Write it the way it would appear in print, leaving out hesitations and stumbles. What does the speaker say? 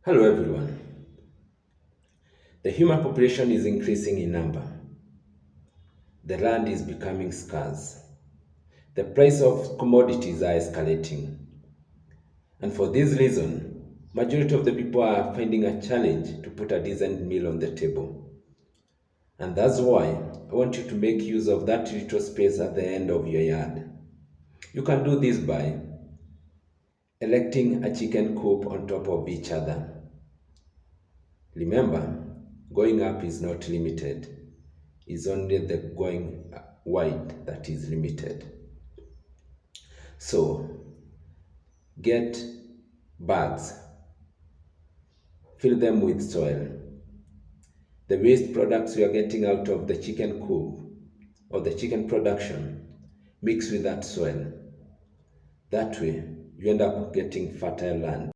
Hello everyone. The human population is increasing in number. The land is becoming scarce. The price of commodities are escalating. And for this reason, majority of the people are finding a challenge to put a decent meal on the table. And that's why I want you to make use of that little space at the end of your yard. You can do this by electing a chicken coop on top of each other. Remember, going up is not limited. It's only the going wide that is limited. So get bags, fill them with soil. The waste products you are getting out of the chicken coop or the chicken production, mix with that soil. That way, you end up getting fertile land.